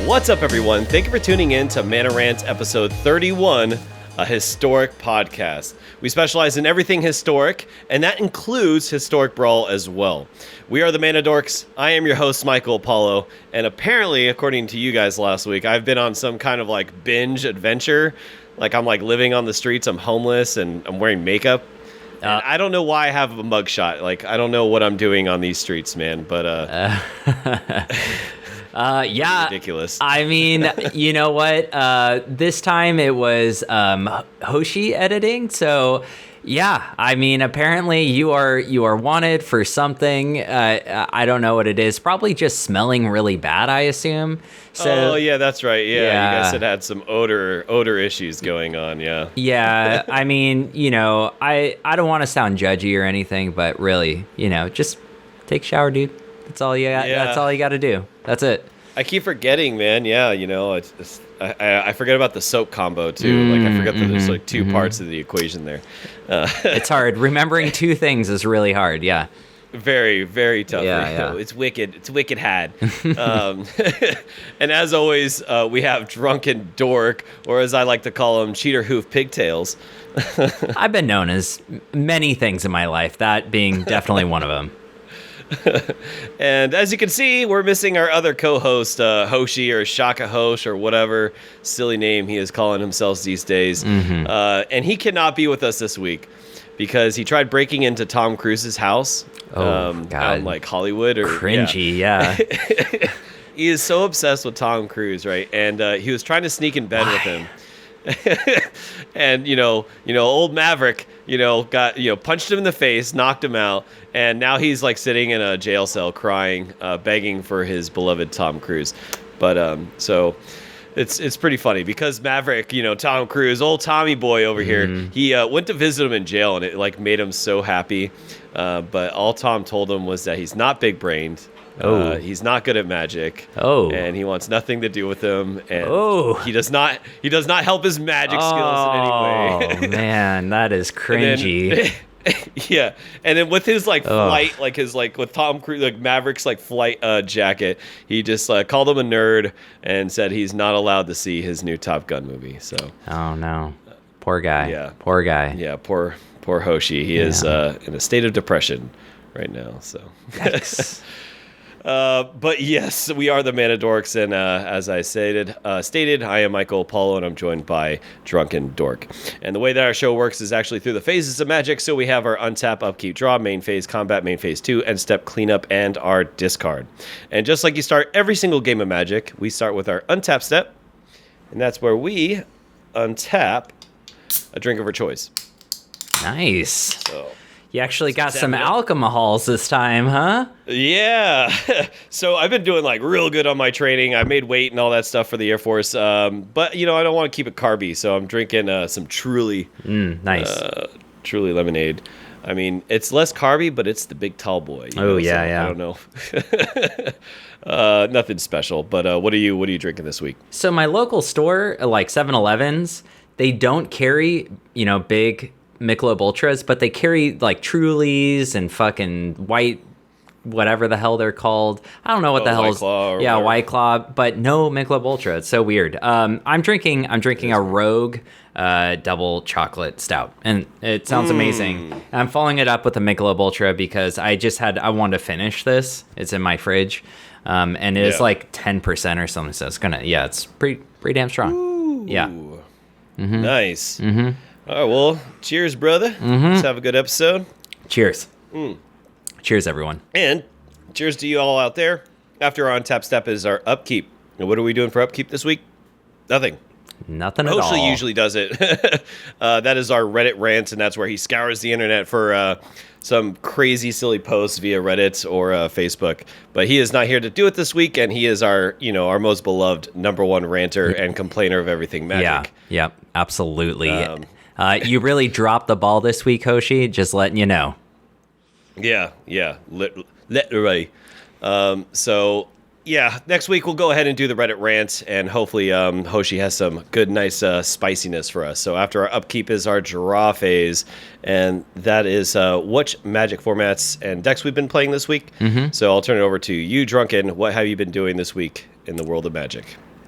What's up, everyone? Thank you for tuning in to Mana Rant episode 31, a historic podcast. We specialize in everything historic, and that includes Historic Brawl as well. We are the Mana Dorks. I am your host, Michael Apollo, and apparently, according to you guys last week, I've been on some kind of like binge adventure. Like I'm like living on the streets, I'm homeless, and I'm wearing makeup. And I don't know why I have a mugshot. Like, I don't know what I'm doing on these streets, man, but yeah, ridiculous. I mean, you know what? This time it was Hoshi editing. So, yeah, I mean, apparently you are wanted for something. I don't know what it is. Probably just smelling really bad, I assume. So, oh yeah, that's right. Yeah, you guys had some odor issues going on. Yeah. Yeah, I mean, you know, I don't want to sound judgy or anything, but really, you know, just take a shower, dude. That's all you got. Yeah. That's all you got to do. That's it. I keep forgetting, man. Yeah, you know, I forget about the soap combo too. Like I forget that there's like two parts of the equation there. It's hard. Remembering two things is really hard. Yeah. Very, very tough. Yeah. It's wicked. It's wicked had. And as always, we have DrunkenDork, or as I like to call him, Cheater Hoof Pigtails. I've been known as many things in my life, that being definitely one of them. And as you can see, we're missing our other co-host, Hoshi or Shaka Hosh or whatever silly name he is calling himself these days. And he cannot be with us this week because he tried breaking into Tom Cruise's house. God. Out in like Hollywood or Cringy, yeah. He is so obsessed with Tom Cruise, right? And he was trying to sneak in bed with him. And you know, old Maverick, got punched him in the face, knocked him out, and now he's like sitting in a jail cell crying, begging for his beloved Tom Cruise. But so it's pretty funny because Maverick, Tom Cruise, old Tommy boy over here, he went to visit him in jail, and it like made him so happy. But all Tom told him was that he's not big-brained. He's not good at magic. And he wants nothing to do with him. And he does not help his magic skills in any way. Oh man, that is cringy. Yeah, and then with his like flight, like his like with Tom Cruise, like Maverick's like flight jacket, he just called him a nerd and said he's not allowed to see his new Top Gun movie. So. Oh no, poor guy. Yeah, poor guy. Yeah, poor Hoshi. He is in a state of depression right now. So. But yes, we are the Mana Dorks, and as I stated, I am Michael Apollo, and I'm joined by DrunkenDork. And the way that our show works is actually through the phases of Magic. So we have our Untap, Upkeep, Draw, Main Phase, Combat, Main Phase 2, End Step, Cleanup, and our Discard. And just like you start every single game of Magic, we start with our Untap step, and that's where we untap a drink of our choice. Nice. So. You actually got some alcohols this time, huh? Yeah. So I've been doing like real good on my training. I made weight and all that stuff for the Air Force. But I don't want to keep it carby, so I'm drinking some Truly. Nice. Truly lemonade. I mean, it's less carby, but it's the big tall boy. Yeah. I don't know. Nothing special. But what are you drinking this week? So my local store, like 7-Elevens, they don't carry big Michelob Ultras, but they carry like Trulies and fucking white, whatever the hell they're called. I don't know what the hell is. White Claw, but no Michelob Ultra. It's so weird. I'm drinking a Rogue double chocolate stout, and it sounds amazing. I'm following it up with a Michelob Ultra because I wanted to finish this. It's in my fridge, and it is like 10% or something. So it's pretty damn strong. Ooh. Yeah. Nice. All right, well, cheers, brother. Let's have a good episode. Cheers. Cheers, everyone. And cheers to you all out there. After our Untap step is our Upkeep. And what are we doing for Upkeep this week? Nothing at all. Hoshi usually does it. That is our Reddit rant, and that's where he scours the internet for some crazy, silly posts via Reddit or Facebook. But he is not here to do it this week, and he is our most beloved #1 ranter and complainer of everything magic. Yeah, absolutely. You really dropped the ball this week, Hoshi, just letting you know. Yeah, literally. So, yeah, next week we'll go ahead and do the Reddit rant, and hopefully Hoshi has some good, nice spiciness for us. So after our Upkeep is our Draw phase, and that is which Magic formats and decks we've been playing this week. So I'll turn it over to you, Drunken. What have you been doing this week in the world of Magic?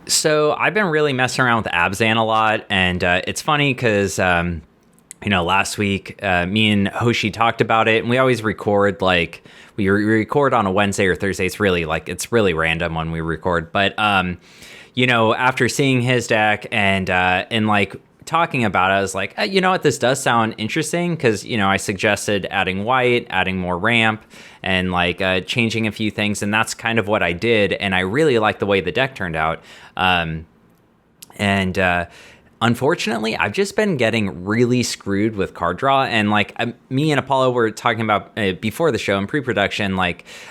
So I've been really messing around with Abzan a lot, and it's funny because last week me and Hoshi talked about it, and we always record we record on a Wednesday or Thursday. It's really random when we record, but after seeing his deck and talking about it, I was like, you know what, this does sound interesting, because I suggested adding white, adding more ramp, and changing a few things, and that's kind of what I did, and I really like the way the deck turned out. Unfortunately, I've just been getting really screwed with card draw, and me and Apollo were talking about before the show in pre-production,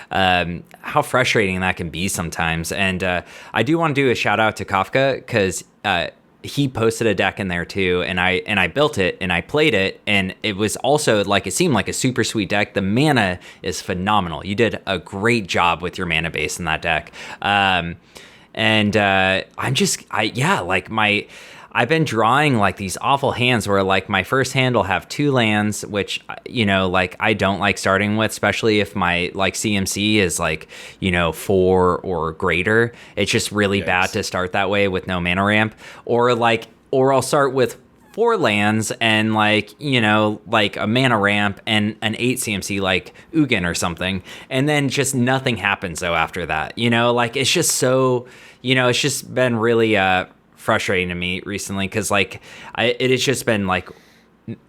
how frustrating that can be sometimes. And I do want to do a shout out to Kafka, because he posted a deck in there too, and I built it and I played it, and it was also it seemed like a super sweet deck. The mana is phenomenal. You did a great job with your mana base in that deck. I've been drawing these awful hands where my first hand will have 2 lands, which I don't like starting with, especially if my CMC is 4 or greater. It's just really bad to start that way with no mana ramp, or I'll start with 4 lands and a mana ramp and an 8 CMC like Ugin or something, and then just nothing happens though after that. It's just so it's just been really frustrating to me recently, because it has just been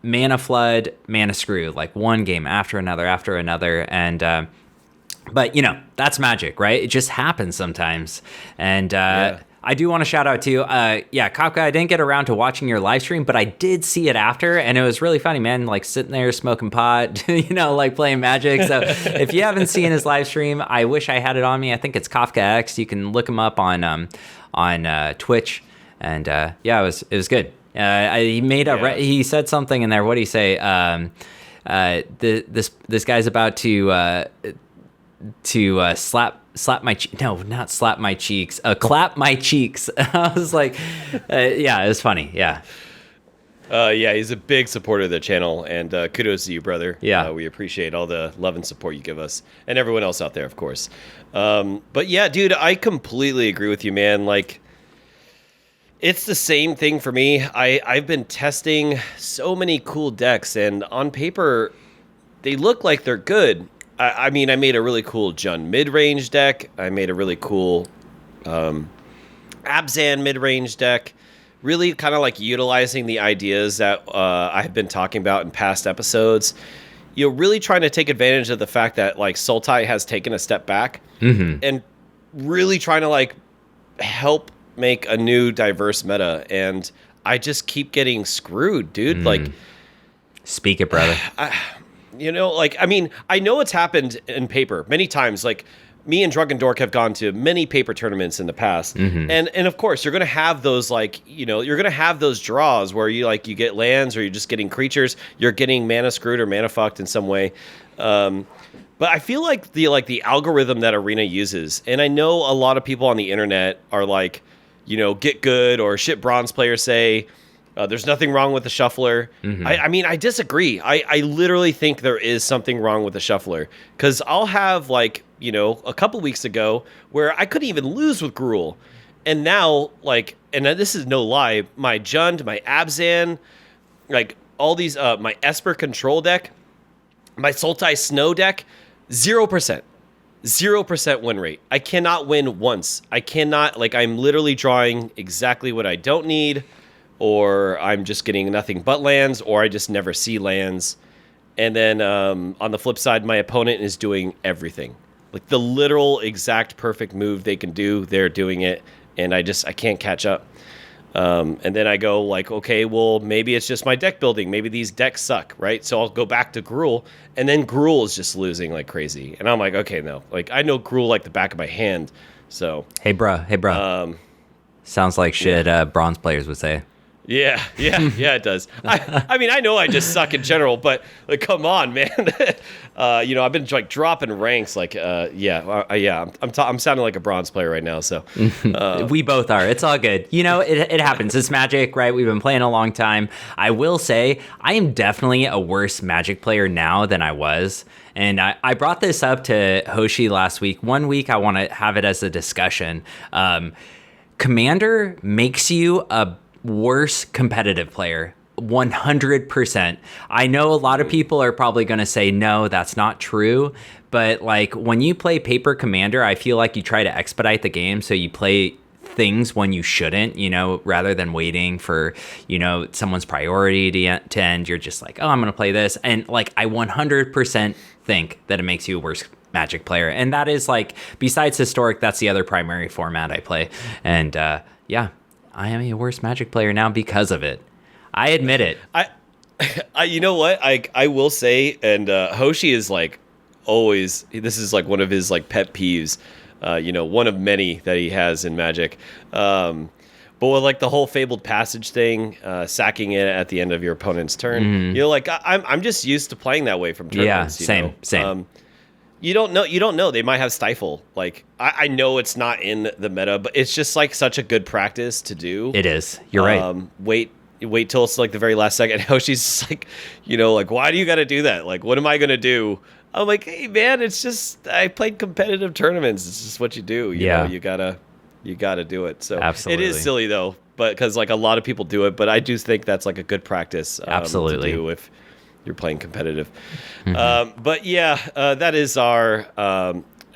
mana flood, mana screw, one game after another, and but that's Magic, right? It just happens sometimes. And I do want to shout out to Kafka. I didn't get around to watching your live stream, but I did see it after, and it was really funny, man. Sitting there smoking pot, playing Magic. So if you haven't seen his live stream, I wish I had it on me. I think it's Kafka X. You can look him up on Twitch. And it was good. He made he said something in there. What did he say? This guy's about to slap my not slap my cheeks. Clap my cheeks. I was like, it was funny. Yeah. He's a big supporter of the channel, and kudos to you, brother. Yeah, we appreciate all the love and support you give us, and everyone else out there, of course. But yeah, dude, I completely agree with you, man. It's the same thing for me. I've been testing so many cool decks, and on paper, they look like they're good. I made a really cool Jund mid-range deck. I made a really cool Abzan mid-range deck. Really kind of utilizing the ideas that I've been talking about in past episodes. Really trying to take advantage of the fact that Sultai has taken a step back, and really trying to help make a new diverse meta, and I just keep getting screwed, dude. Speak it, brother. I know it's happened in paper many times. Me and DrunkenDork have gone to many paper tournaments in the past, and of course you're gonna have those you're gonna have those draws where you get lands, or you're just getting creatures, you're getting mana screwed or mana fucked in some way. But I feel the algorithm that Arena uses, and I know a lot of people on the internet are get good, or shit bronze players say there's nothing wrong with the shuffler. I disagree. I literally think there is something wrong with the shuffler, because I'll have a couple weeks ago where I couldn't even lose with Gruul, and now and this is no lie, my Jund, my Abzan, all these my Esper control deck, my Sultai Snow deck, 0%. 0% win rate. I cannot win once. I cannot, I'm literally drawing exactly what I don't need, or I'm just getting nothing but lands, or I just never see lands. And then on the flip side, my opponent is doing everything. The literal exact perfect move they can do, they're doing it, and I can't catch up. And then I go okay, well, maybe it's just my deck building. Maybe these decks suck, right? So I'll go back to Gruul, and then Gruul is just losing like crazy. And I'm okay, no. I know Gruul like the back of my hand, so... Hey, bro. Sounds like shit bronze players would say. Yeah, it does. I know I just suck in general, but come on, man. I've been dropping ranks. I'm sounding like a bronze player right now. So we both are. It's all good. It happens. It's Magic, right? We've been playing a long time. I will say I am definitely a worse Magic player now than I was. And I brought this up to Hoshi last week. One week I want to have it as a discussion. Commander makes you a worse competitive player. 100%. I know a lot of people are probably going to say, no, that's not true. But like when you play paper Commander, I feel like you try to expedite the game. So you play things when you shouldn't, rather than waiting for, someone's priority to end. You're just like, oh, I'm going to play this. And like, I 100% think that it makes you a worse Magic player. And that is like, besides Historic, that's the other primary format I play. And yeah, I am a worse Magic player now because of it. I admit it. You know what? I will say, and Hoshi is like always. This is like one of his like pet peeves. One of many that he has in Magic. But with like the whole Fabled Passage thing, sacking it at the end of your opponent's turn, like I'm just used to playing that way from tournaments. Yeah, same. You don't know. They might have Stifle. Like I know it's not in the meta, but it's just like such a good practice to do. It is. You're right. Wait till it's like the very last second. Hoshi's just like, like, why do you got to do that? Like, what am I going to do? I'm like, hey man, it's just, I played competitive tournaments. It's just what you do. You know, you gotta do it. So absolutely. It is silly though, but because like a lot of people do it, but I do think that's like a good practice absolutely to do if you're playing competitive. But yeah, that is our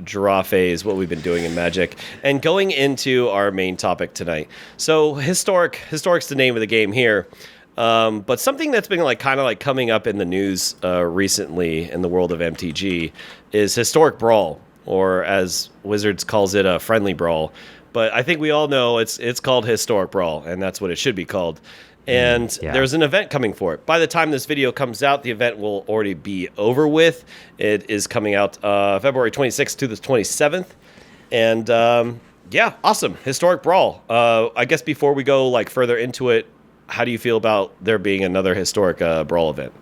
draw phase, what we've been doing in Magic, and going into our main topic tonight. So Historic's the name of the game here, but something that's been like kind of like coming up in the news recently in the world of MTG is Historic Brawl, or as Wizards calls it, a friendly brawl. But I think we all know it's called Historic Brawl, and that's what it should be called. And there's an event coming for it. By the time this video comes out, the event will already be over with. It is coming out February 26th to the 27th. And awesome. Historic Brawl. I guess before we go like further into it, how do you feel about there being another Historic Brawl event?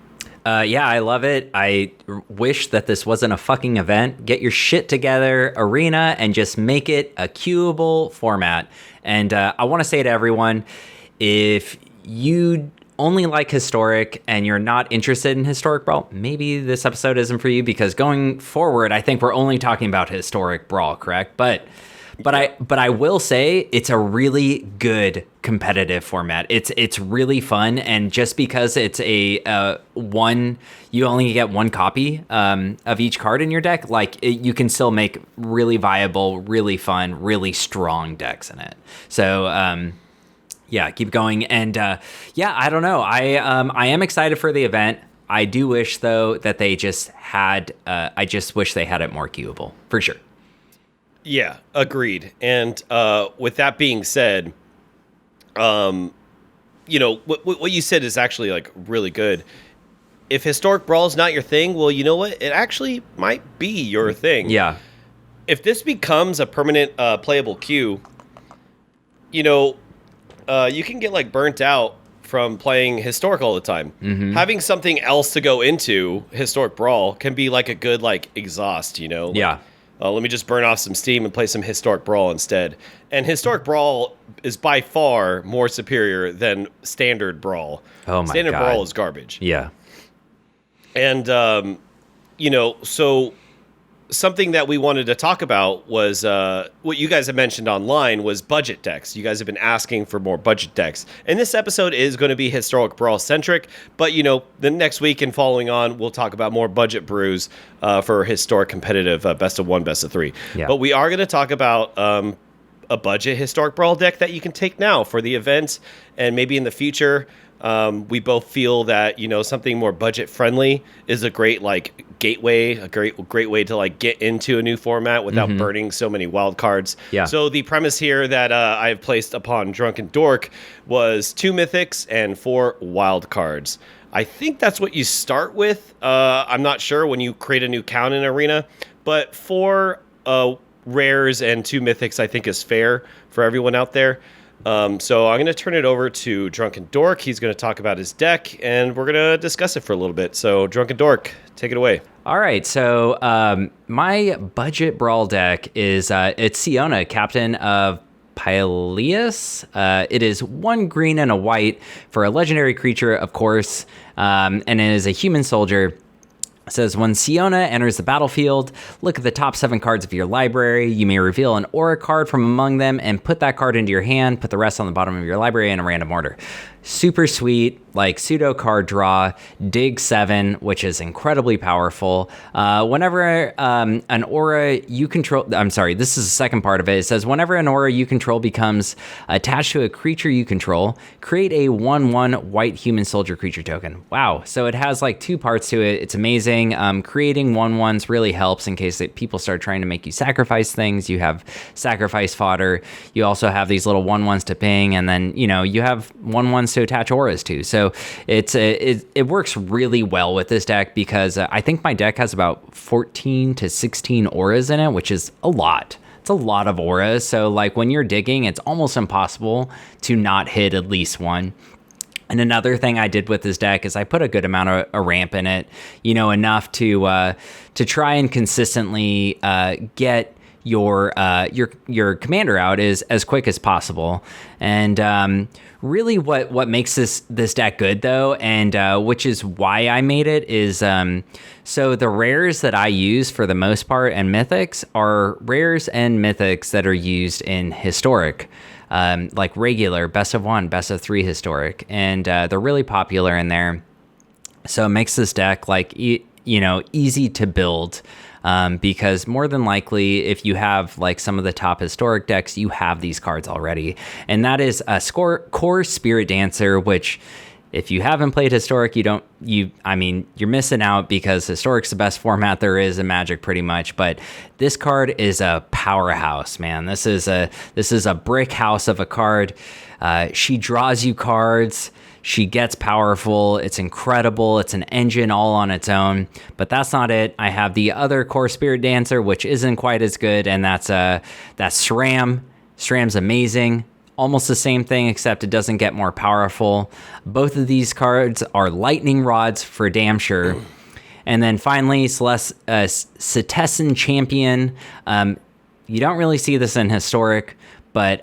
Yeah, I love it. I wish that this wasn't a fucking event. Get your shit together, Arena, and just make it a queuable format. And I want to say to everyone, if you only like Historic and you're not interested in Historic Brawl, maybe this episode isn't for you, because going forward, I think we're only talking about Historic Brawl, correct? But I will say it's a really good competitive format. It's really fun, and just because it's you only get one copy of each card in your deck, you can still make really viable, really fun, really strong decks in it. So yeah, keep going. And I don't know. I am excited for the event. I do wish though that they just had. I just wish they had it more queuable for sure. Yeah, agreed. And with that being said, what you said is actually like really good. If Historic Brawl is not your thing, well, you know what? It actually might be your thing. Yeah. If this becomes a permanent playable queue, you can get like burnt out from playing Historic all the time. Having something else to go into Historic Brawl can be like a good like exhaust, Yeah. Let me just burn off some steam and play some Historic Brawl instead. And Historic Brawl is by far more superior than Standard Brawl. Oh my God. Standard Brawl is garbage. Yeah. And, so something that we wanted to talk about was what you guys have mentioned online was budget decks. You guys have been asking for more budget decks. And this episode is going to be Historic Brawl centric, but the next week and following on, we'll talk about more budget brews for Historic competitive best of 1, best of 3. Yeah. But we are going to talk about a budget Historic Brawl deck that you can take now for the event, and maybe in the future. We both feel that something more budget friendly is a great like gateway, a great way to like get into a new format without burning so many wild cards. Yeah. So the premise here that I have placed upon DrunkenDork was 2 mythics and 4 wild cards. I think that's what you start with. I'm not sure when you create a new count in Arena, but 4 rares and 2 mythics I think is fair for everyone out there. So I'm going to turn it over to DrunkenDork. He's going to talk about his deck, and we're going to discuss it for a little bit. So DrunkenDork, take it away. All right. So my budget brawl deck is it's Siona, captain of Pyleus. It is 1 green and a white for a legendary creature, of course, and it is a human soldier. It says, when Siona enters the battlefield, look at the top 7 cards of your library. You may reveal an aura card from among them and put that card into your hand. Put the rest on the bottom of your library in a random order. Super sweet, like pseudo card draw, dig 7, which is incredibly powerful. Whenever an aura you control, I'm sorry, this is the second part of it. It says, whenever an aura you control becomes attached to a creature you control, create a 1/1 white human soldier creature token. Wow. So it has like 2 parts to it. It's amazing. Creating 1/1s really helps in case people start trying to make you sacrifice things. You have sacrifice fodder. You also have these little 1/1s to ping, and then, you have 1/1s to attach auras to. So it works really well with this deck because I think my deck has about 14 to 16 auras in it, which is a lot. It's a lot of auras. So like when you're digging, it's almost impossible to not hit at least one. And another thing I did with this deck is I put a good amount of a ramp in it, enough to try and consistently get your commander out is as quick as possible. And really what makes this deck good though, and which is why I made it, is so the rares that I use for the most part and mythics are rares and mythics that are used in historic, like regular, best of 1, best of 3 historic, and they're really popular in there. So it makes this deck like easy to build. Because more than likely, if you have like some of the top historic decks, you have these cards already. And that is a core Spirit Dancer, which if you haven't played historic, you're missing out, because historic's the best format there is in Magic pretty much. But this card is a powerhouse, man. This is a brick house of a card. She draws you cards. She gets powerful. It's incredible. It's an engine all on its own. But that's not it. I have the other core Spirit Dancer, which isn't quite as good, and that's SRAM. SRAM's amazing. Almost the same thing, except it doesn't get more powerful. Both of these cards are lightning rods for damn sure. And then finally, Cetizen Champion. You don't really see this in historic, but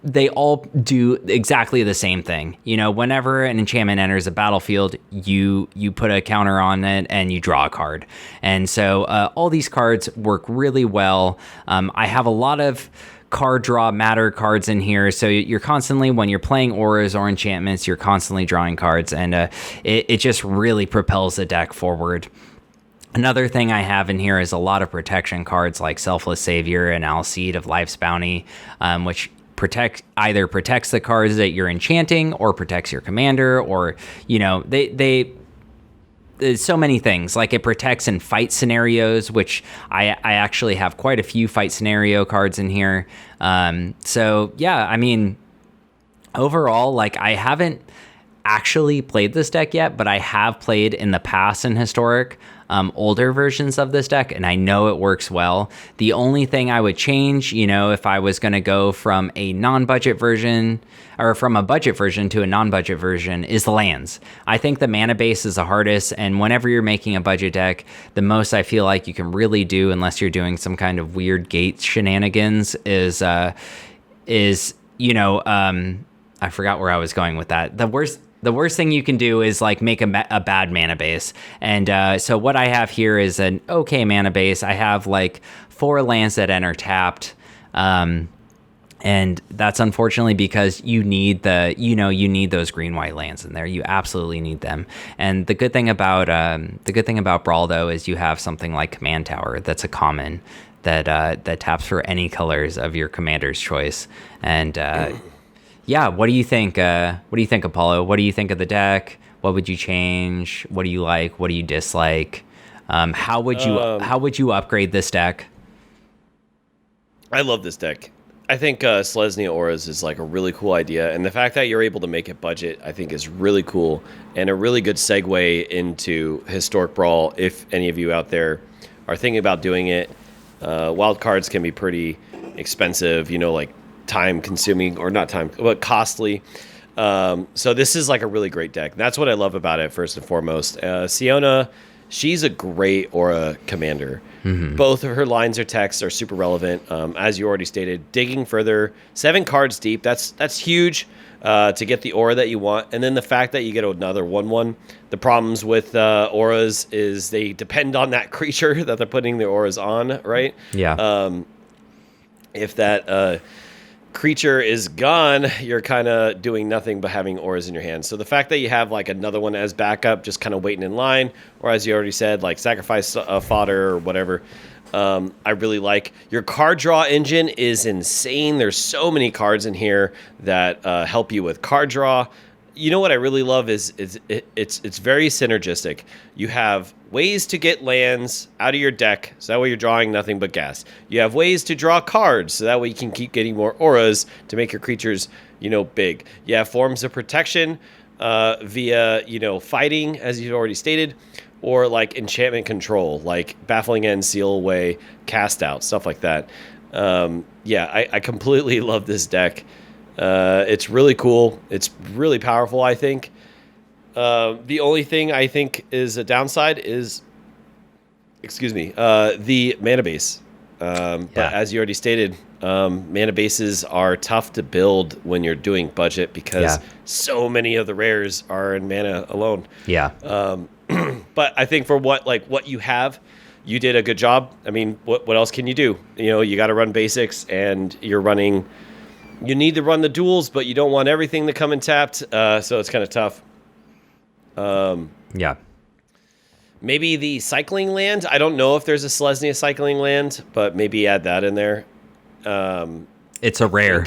they all do exactly the same thing. Whenever an enchantment enters a battlefield, you put a counter on it and you draw a card. And so all these cards work really well. I have a lot of card draw matter cards in here, so you're constantly, when you're playing auras or enchantments, you're constantly drawing cards, and it just really propels the deck forward. Another thing I have in here is a lot of protection cards like Selfless Savior and Alseid of Life's Bounty, which either protects the cards that you're enchanting or protects your commander, or there's so many things. Like it protects in fight scenarios, which I actually have quite a few fight scenario cards in here. So yeah, overall, like I haven't actually played this deck yet, but I have played in the past in historic older versions of this deck, and I know it works well. The only thing I would change, if I was going to go from a non-budget version, or from a budget version to a non-budget version, is the lands. I think the mana base is the hardest, and whenever you're making a budget deck, the most I feel like you can really do, unless you're doing some kind of weird gate shenanigans, is I forgot where I was going with that. The worst thing you can do is like make a bad mana base. And so what I have here is an okay mana base. I have like 4 lands that enter tapped. And that's unfortunately because you need those green-white lands in there. You absolutely need them. And the good thing about Brawl though is you have something like Command Tower that's a common that taps for any colors of your commander's choice. And yeah, what do you think? What do you think, Apollo? What do you think of the deck? What would you change? What do you like? What do you dislike? How would you upgrade this deck? I love this deck. I think Selesnya Auras is like a really cool idea, and the fact that you're able to make it budget, I think, is really cool and a really good segue into Historic Brawl. If any of you out there are thinking about doing it, wild cards can be pretty expensive, like time consuming, or not time, but costly. So this is like a really great deck. That's what I love about it, first and foremost. Siona she's a great aura commander. Both of her lines of text are super relevant. As you already stated, digging further, 7 cards deep, that's huge to get the aura that you want. And then the fact that you get another 1/1. The problems with auras is they depend on that creature that they're putting the auras on, right? Yeah. If that creature is gone, you're kind of doing nothing but having auras in your hand. So the fact that you have like another one as backup, just kind of waiting in line, or as you already said, like sacrifice fodder or whatever, I really like. Your card draw engine is insane. There's so many cards in here that help you with card draw. You know what I really love is it's very synergistic. You have ways to get lands out of your deck, so that way you're drawing nothing but gas. You have ways to draw cards, so that way you can keep getting more auras to make your creatures, big. You have forms of protection via, fighting, as you've already stated, or like enchantment control, like Baffling End, Seal Away, Cast Out, stuff like that. I completely love this deck. It's really cool. It's really powerful, I think. The only thing I think is a downside is, the mana base. But as you already stated, mana bases are tough to build when you're doing budget because so many of the rares are in mana alone. Yeah. But I think for what you have, you did a good job. I mean, what else can you do? You got to run basics, and you need to run the duels, but you don't want everything to come in tapped, so it's kind of tough. Maybe the cycling land. I don't know if there's a Selesnya cycling land, but maybe add that in there. It's a rare.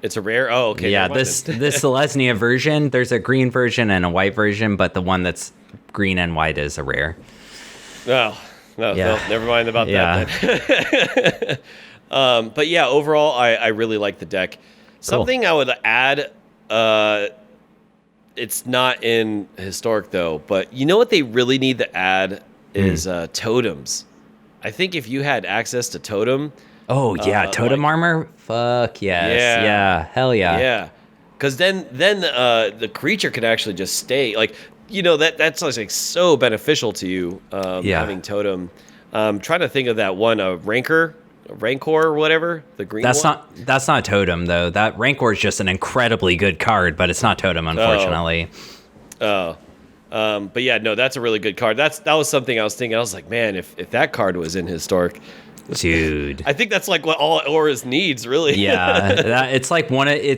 It's a rare. Oh, okay. Yeah, this Selesnya version, there's a green version and a white version, but the one that's green and white is a rare. Oh, no, never mind about that then. But yeah, overall, I really like the deck. Something I would add, it's not in Historic though, but you know what they really need to add is totems. I think if you had access to totem. Oh yeah, totem armor? Fuck yes. Yeah, hell yeah. Yeah. Because then the creature can actually just stay. Like, that's like so beneficial to you having totem. Trying to think of that one, Rancor or whatever, the green one. That's not totem though. That Rancor is just an incredibly good card, but it's not totem, unfortunately. But yeah, no, that's a really good card. That was something I was thinking. I was like, man, if that card was in Historic, dude, I think that's like what all auras needs, really. Yeah, it's like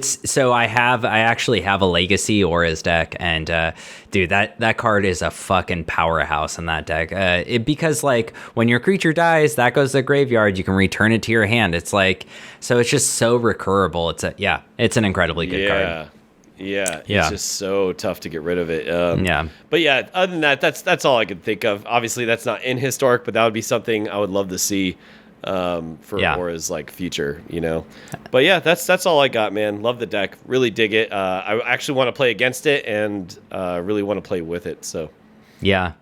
so I actually have a legacy auras deck, and dude, that card is a fucking powerhouse in that deck. Because like when your creature dies, that goes to the graveyard, you can return it to your hand. It's like, so it's just so recurable. It's an incredibly good card. Yeah, it's just so tough to get rid of it. But yeah, other than that, that's all I could think of. Obviously, that's not in Historic, but that would be something I would love to see for Aura's like future, But yeah, that's all I got, man. Love the deck, really dig it. I actually want to play against it and really want to play with it. So yeah,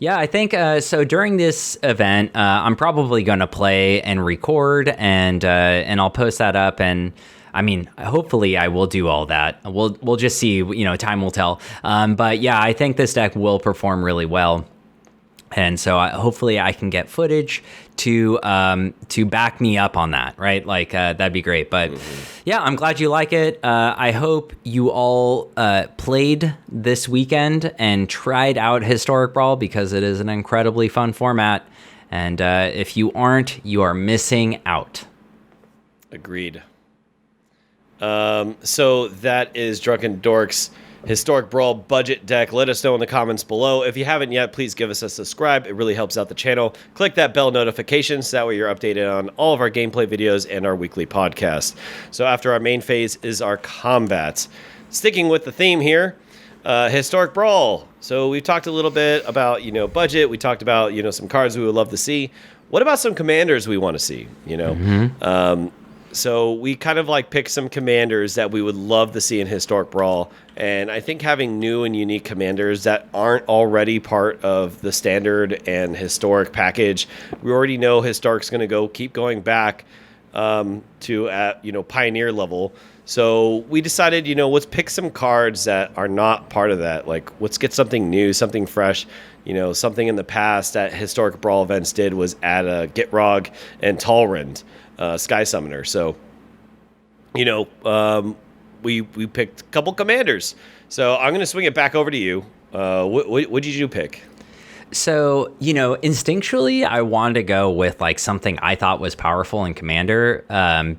I think so. During this event, I'm probably going to play and record, and I'll post that up. And I mean, hopefully I will do all that. We'll just see, time will tell. But yeah, I think this deck will perform really well. And so hopefully I can get footage to back me up on that, right? Like, that'd be great. But yeah, I'm glad you like it. I hope you all played this weekend and tried out Historic Brawl, because it is an incredibly fun format. And if you aren't, you are missing out. Agreed. So that is Drunken Dorks Historic Brawl budget deck. Let us know in the comments below. If you haven't yet, please give us a subscribe. It really helps out the channel. Click that bell notification so that way you're updated on all of our gameplay videos and our weekly podcast. So after our main phase is our combats. Sticking with the theme here, Historic Brawl. So we've talked a little bit about, budget. We talked about, some cards we would love to see. What about some commanders we want to see, So we kind of like pick some commanders that we would love to see in Historic Brawl. And I think having new and unique commanders that aren't already part of the standard and historic package, we already know Historic's going to keep going back to at Pioneer level. So we decided, let's pick some cards that are not part of that. Like, let's get something new, something fresh. Something in the past that Historic Brawl events did was add a Gitrog and Talrand, Sky Summoner. So, we picked a couple commanders. So I'm going to swing it back over to you. What did you pick? So, instinctually, I wanted to go with like something I thought was powerful in Commander,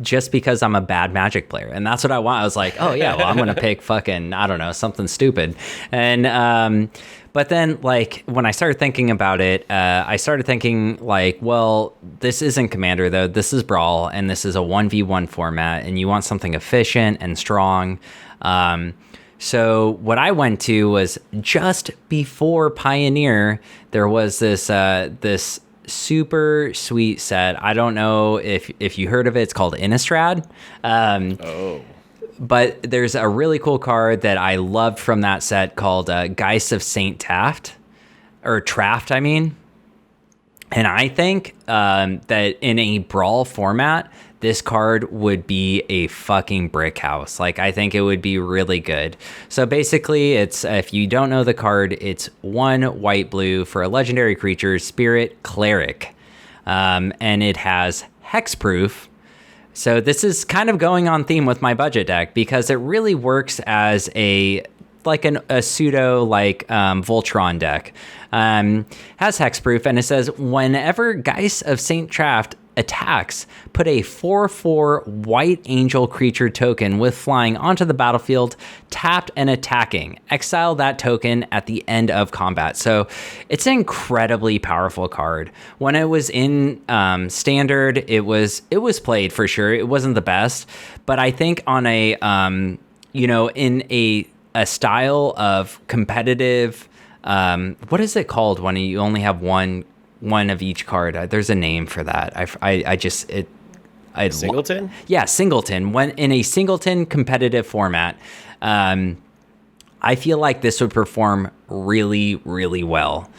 just because I'm a bad Magic player. And that's what I want. I was like, oh yeah, well, I'm going to pick fucking, I don't know, something stupid. And, but then like when I started thinking about it, I started thinking like, well, this isn't Commander though. This is Brawl, and this is a 1v1 format, and you want something efficient and strong. So what I went to was just before Pioneer, there was this super sweet set. I don't know if you heard of it. It's called Innistrad. But there's a really cool card that I loved from that set called Geist of Saint Taft, or Traft, I mean. And I think that in a Brawl format, this card would be a fucking brick house. Like, I think it would be really good. So basically, it's, if you don't know the card, it's 1 white-blue for a legendary creature, Spirit Cleric. And it has hexproof. So this is kind of going on theme with my budget deck, because it really works as a pseudo Voltron deck. Has hexproof, and it says whenever Geist of Saint Traft attacks, put a 4/4 white angel creature token with flying onto the battlefield, tapped and attacking. Exile that token at the end of combat. So it's an incredibly powerful card. When it was in standard, it was played for sure. It wasn't the best, but I think on a in a style of competitive, what is it called when you only have one of each card? There's a name for that. Singleton? Yeah, Singleton. When in a Singleton competitive format, I feel like this would perform really, really well.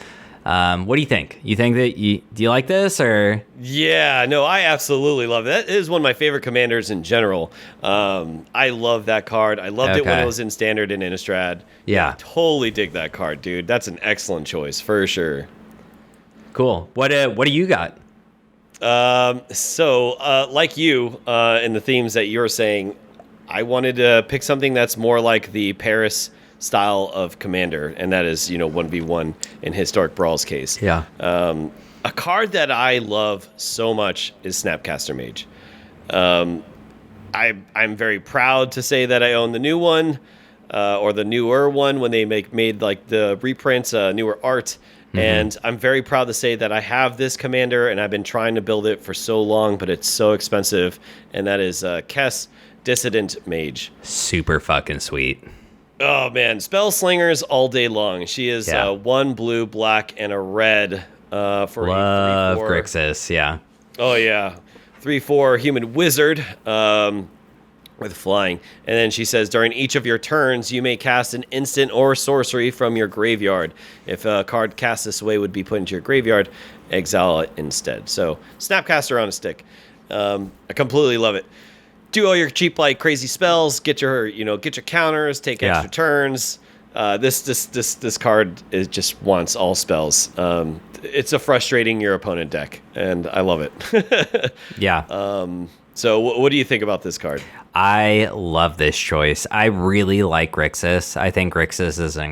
What do you think? You think that do you like this, or? Yeah, no, I absolutely love it. That is one of my favorite commanders in general. I love that card. I loved it when it was in standard in Innistrad. Yeah. I totally dig that card, dude. That's an excellent choice for sure. Cool. What do you got? So like you, in the themes that you were saying, I wanted to pick something that's more like the Paris style of commander, and that is 1v1 in Historic Brawl's case. Yeah. A card that I love so much is Snapcaster Mage. I'm very proud to say that I own the new one, or the newer one when they made like the reprints, newer art. Mm-hmm. And I'm very proud to say that I have this commander, and I've been trying to build it for so long, but it's so expensive. And that is Kess Dissident Mage. Super fucking sweet. Oh man, Spell Slingers all day long. She is 1 blue, black, and a red for love a 3/4. Grixis, yeah. Oh yeah, 3/4 human wizard with flying. And then she says, during each of your turns, you may cast an instant or sorcery from your graveyard. If a card cast this way would be put into your graveyard, exile it instead. So Snapcaster on a stick. I completely love it. Do all your cheap like crazy spells, get your counters, take extra turns. This card just wants all spells. It's a frustrating your opponent deck, and I love it. Yeah. So what do you think about this card? I love this choice. I really like Grixis. I think Grixis is an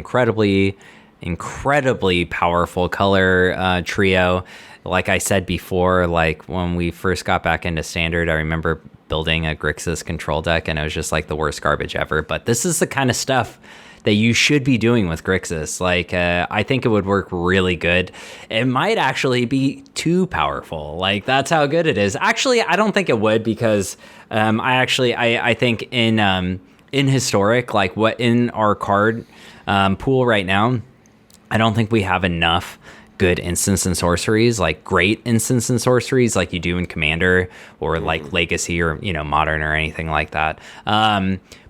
incredibly powerful color trio. Like I said before, like when we first got back into Standard, I remember building a Grixis control deck, and it was just like the worst garbage ever. But this is the kind of stuff that you should be doing with Grixis. Like, I think it would work really good. It might actually be too powerful. Like, that's how good it is. Actually, I don't think it would, because I think in Historic, like what in our card pool right now, I don't think we have enough good instants and sorceries, like great instants and sorceries like you do in Commander or like Legacy or, Modern or anything like that.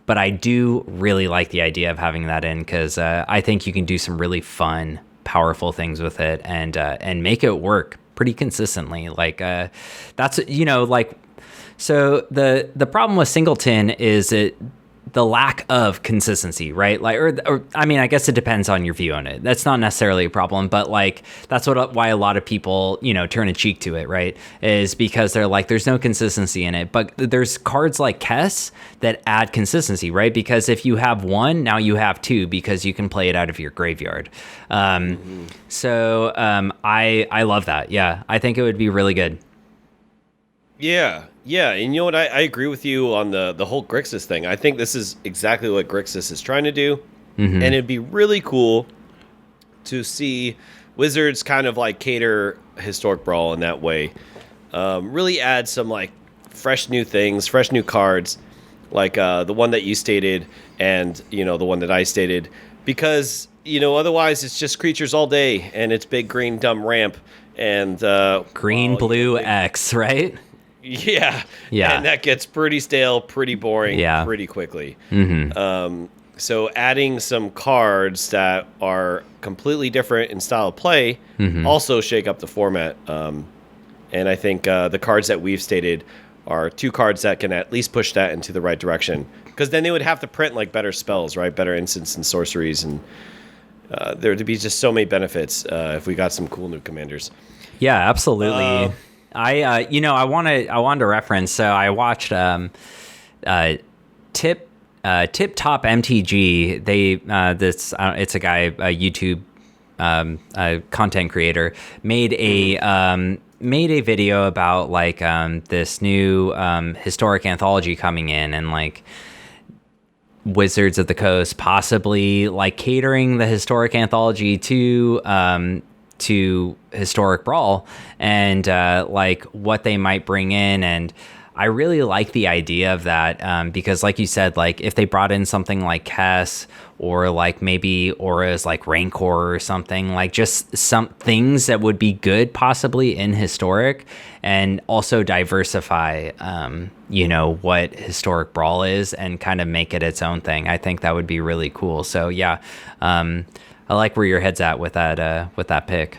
But I do really like the idea of having that in, because I think you can do some really fun, powerful things with it and make it work pretty consistently. Like that's, you know, like, so the problem with Singleton is the lack of consistency, right? Like, or I mean, I guess it depends on your view on it. That's not necessarily a problem, but like that's why a lot of people, you know, turn a cheek to it, right? Is because they're like, there's no consistency in it. But there's cards like Kess that add consistency, right? Because if you have one, now you have two because you can play it out of your graveyard. So I love that. Yeah, I think it would be really good. Yeah, and you know what? I agree with you on the whole Grixis thing. I think this is exactly what Grixis is trying to do, and it'd be really cool to see Wizards kind of like cater Historic Brawl in that way. Really add some like fresh new things, fresh new cards, like the one that you stated, and you know the one that I stated, because you know otherwise it's just creatures all day, and it's big green dumb ramp and green blue X, right? Yeah. And that gets pretty stale, pretty boring, pretty quickly. So adding some cards that are completely different in style of play also shake up the format. And I think the cards that we've stated are two cards that can at least push that into the right direction. Because then they would have to print like better spells, right? Better instants and sorceries. And there would be just so many benefits if we got some cool new commanders. Yeah, absolutely. I wanted to reference. So I watched Tip Top MTG. They it's a guy, a YouTube content creator, made a video about like this new historic anthology coming in, and like Wizards of the Coast possibly like catering the historic anthology to Historic Brawl, and like what they might bring in. And I really like the idea of that, because like you said, like if they brought in something like Kess, or like maybe Aura's like Rancor or something, like just some things that would be good possibly in Historic, and also diversify you know what Historic Brawl is and kind of make it its own thing. I think that would be really cool. So yeah, I like where your head's at with that pick.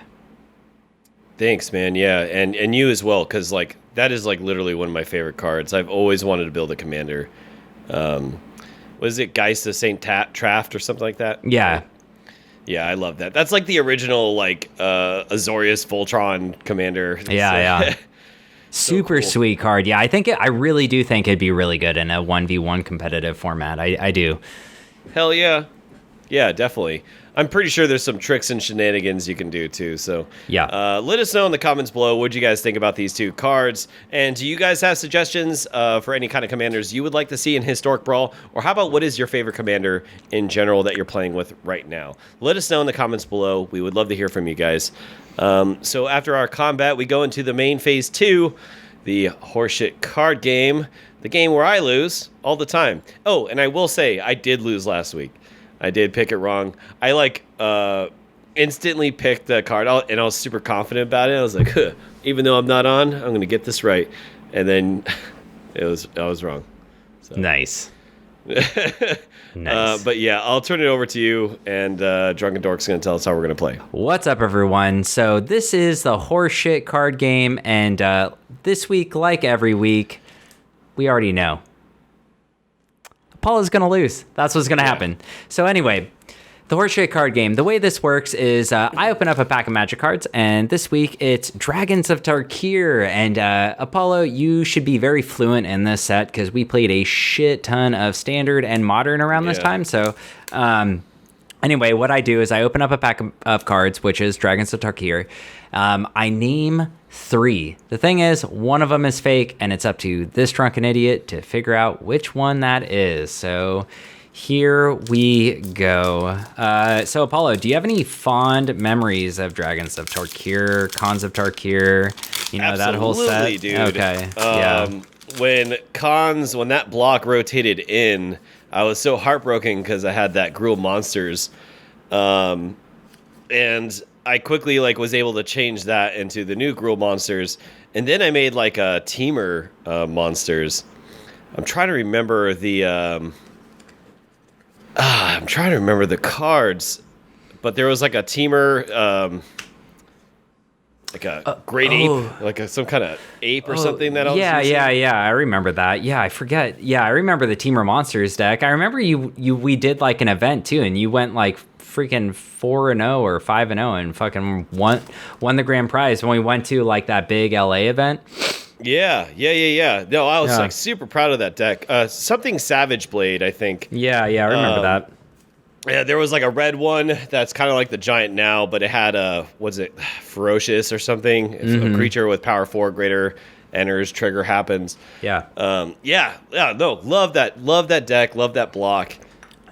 Thanks, man. Yeah, and you as well, because like that is like literally one of my favorite cards. I've always wanted to build a commander. Was it Geist of Saint Traft or something like that? Yeah. Yeah, I love that. That's like the original like Azorius Voltron commander. Yeah. Super cool. Sweet card. Yeah, I really do think it'd be really good in a 1v1 competitive format. I do. Hell yeah. Yeah, definitely. I'm pretty sure there's some tricks and shenanigans you can do too. So yeah, let us know in the comments below what you guys think about these two cards. And do you guys have suggestions for any kind of commanders you would like to see in Historic Brawl? Or how about what is your favorite commander in general that you're playing with right now? Let us know in the comments below. We would love to hear from you guys. So after our combat, we go into the main phase 2, the horseshit card game, the game where I lose all the time. Oh, and I will say I did lose last week. I did pick it wrong. I like instantly picked the card out, and I was super confident about it. I was like, huh, even though I'm not on, I'm going to get this right. And then I was wrong. So. Nice. Nice. But yeah, I'll turn it over to you, and DrunkenDork's going to tell us how we're going to play. What's up, everyone? So this is the horseshit card game, and this week, like every week, we already know Paula's gonna lose. That's what's gonna happen. So anyway, the horseshit card game. The way this works is I open up a pack of Magic cards, and this week it's Dragons of Tarkir. And Apollo, you should be very fluent in this set because we played a shit ton of Standard and Modern around this time. So anyway, what I do is I open up a pack of cards, which is Dragons of Tarkir. I name 3. The thing is, one of them is fake, and it's up to this drunken idiot to figure out which one that is. So here we go. So Apollo, do you have any fond memories of Dragons of Tarkir, Khans of Tarkir? You know, that whole set? Dude. Okay. Yeah. When that block rotated in, I was so heartbroken because I had that Gruul Monsters. And I quickly was able to change that into the new Gruul Monsters, and then I made like a Teamer Monsters. I'm trying to remember the cards, but there was like a Teamer. like a great ape, like some kind of ape or something that I was yeah. I remember that. Yeah, I forget. Yeah, I remember the Team of Monsters deck. I remember we did like an event too, and you went like freaking 4-0 or 5-0 and fucking won the grand prize when we went to like that big LA event. Yeah. No, I was like super proud of that deck. Something Savage Blade, I think. Yeah, I remember that. Yeah, there was like a red one that's kind of like the giant now, but it had ferocious or something. If a creature with power 4 greater enters, trigger happens. Yeah. No, love that deck, love that block.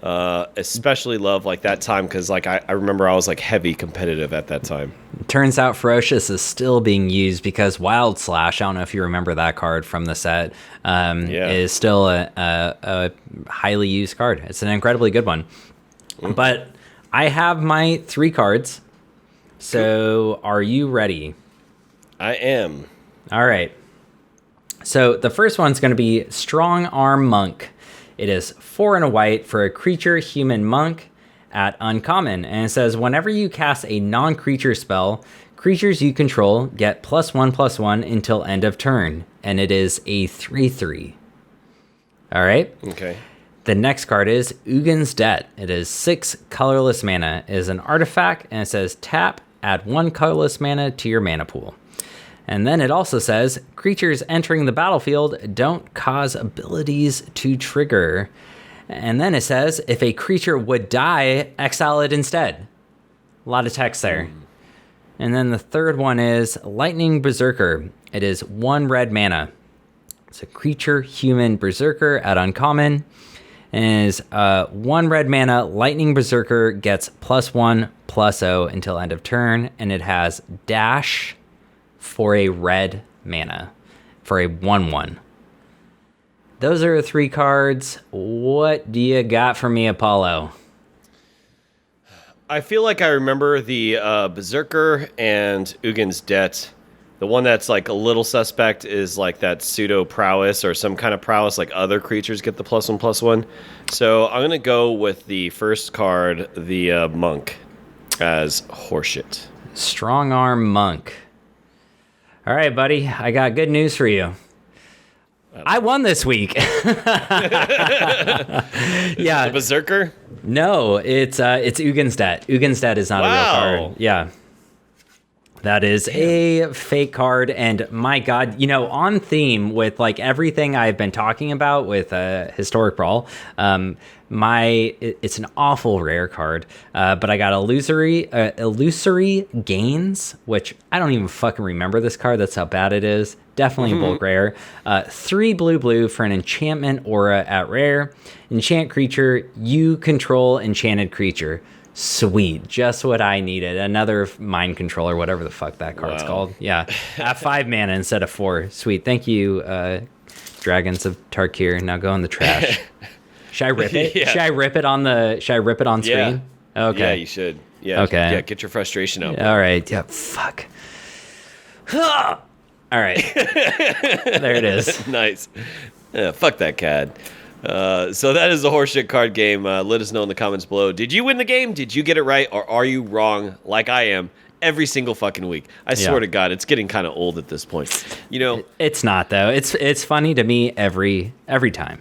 Especially love like that time because like I remember I was like heavy competitive at that time. Turns out Ferocious is still being used because Wild Slash, I don't know if you remember that card from the set, is still a highly used card. It's an incredibly good one. But I have my 3 cards. So are you ready? I am. All right. So the first one's going to be Strong Arm Monk. It is 4 and a white for a creature human monk at uncommon. And it says whenever you cast a non-creature spell, creatures you control get +1/+1 until end of turn. And it is a 3/3. All right. Okay. The next card is Ugin's Debt. It is 6 colorless mana. It is an artifact, and it says tap, add 1 colorless mana to your mana pool. And then it also says creatures entering the battlefield don't cause abilities to trigger. And then it says if a creature would die, exile it instead. A lot of text there. And then the third one is Lightning Berserker. It is 1 red mana. It's a creature human berserker at uncommon. And is 1 red mana. Lightning Berserker gets +1/+0 until end of turn, and it has dash for a red mana for a 1/1. Those are 3 cards. What do you got for me, Apollo? I feel like I remember the Berserker and Ugin's Debt. The one that's like a little suspect is like that pseudo prowess or some kind of prowess, like other creatures get the +1/+1. So I'm gonna go with the first card, the monk, as horseshit. Strong Arm Monk. All right, buddy. I got good news for you. I won this week. Yeah. The Berserker? No, it's Ugin's Debt. Ugin's Debt is not a real card. Yeah. That is a fake card, and my God, on theme with like everything I've been talking about with Historic Brawl, it's an awful rare card, but I got Illusory Gains, which I don't even fucking remember this card. That's how bad it is. Definitely bulk rare. 3 blue for an enchantment aura at rare. Enchant creature, you control enchanted creature. Sweet, just what I needed. Another mind controller, whatever the fuck that card's called. Yeah, at 5 mana instead of 4. Sweet, thank you, Dragons of Tarkir. Now go in the trash. Should I rip it? Yeah. Should I rip it on screen? Yeah. Okay. Yeah, you should. Yeah. Okay. Yeah, get your frustration out. All right. Yeah. Fuck. All right. There it is. Nice. Fuck that CAD. So that is the horseshit card game. Let us know in the comments below. Did you win the game? Did you get it right? Or are you wrong like I am every single fucking week? I swear to God, it's getting kind of old at this point. It's not, though. It's funny to me every time.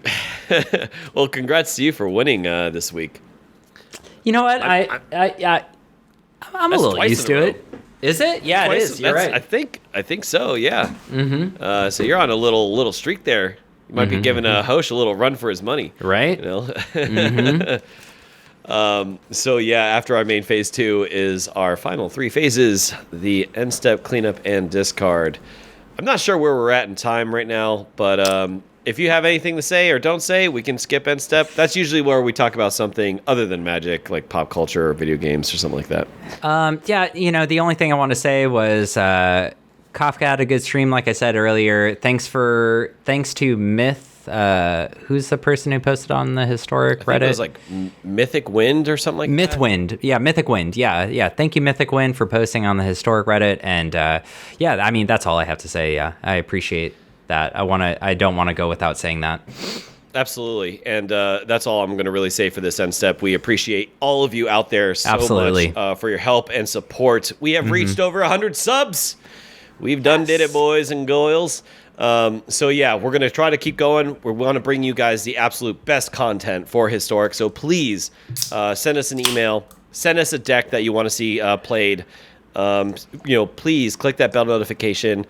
Well, congrats to you for winning this week. You know what? I'm a little used to it. Is it? Yeah, it is. You're right. I think so, yeah. Mm-hmm. So you're on a little streak there. You might be giving Hoshi a little run for his money. Right? So yeah, after our main phase 2 is our final 3 phases, the end step, cleanup, and discard. I'm not sure where we're at in time right now, but if you have anything to say or don't say, we can skip end step. That's usually where we talk about something other than Magic, like pop culture or video games or something like that. Yeah, the only thing I want to say was Kafka had a good stream, like I said earlier. Thanks to Myth. Who's the person who posted on the Historic Reddit? It was like Mythic Wind or something like that. Mythwind. Yeah, Mythic Wind. Yeah. Thank you, Mythic Wind, for posting on the Historic Reddit. And I mean, that's all I have to say. Yeah, I appreciate that. I don't want to go without saying that. Absolutely. And that's all I'm going to really say for this end step. We appreciate all of you out there so Absolutely. much for your help and support. We have reached over 100 subs. We've done did it, boys and girls. So yeah, we're going to try to keep going. We want to bring you guys the absolute best content for Historic. So please send us an email. Send us a deck that you want to see played. Please click that bell notification.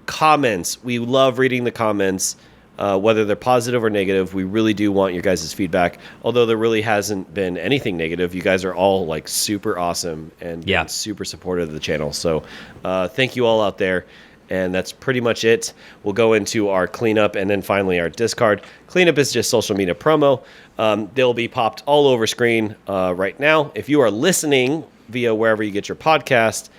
Comments. We love reading the comments. Whether they're positive or negative, we really do want your guys' feedback. Although there really hasn't been anything negative, you guys are all like super awesome and super supportive of the channel. So thank you all out there. And that's pretty much it. We'll go into our cleanup and then finally our discard. Cleanup is just social media promo. They'll be popped all over screen right now. If you are listening via wherever you get your podcast,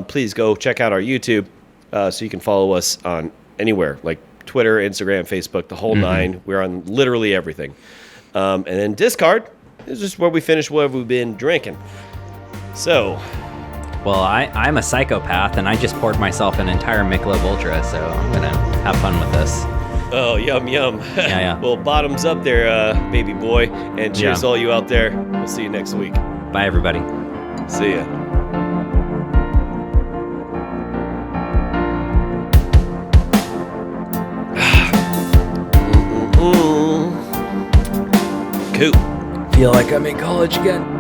please go check out our YouTube so you can follow us on anywhere like Twitter, Instagram, Facebook, the whole nine. We're on literally everything. And then discard is just where we finish what we've been drinking. So, well, I'm a psychopath, and I just poured myself an entire Michelob Ultra, so I'm gonna have fun with this. Oh, yum, yum. Yeah. Well, bottoms up there, baby boy. And cheers to all you out there. We'll see you next week. Bye, everybody. See ya. Cool. Feel like I'm in college again.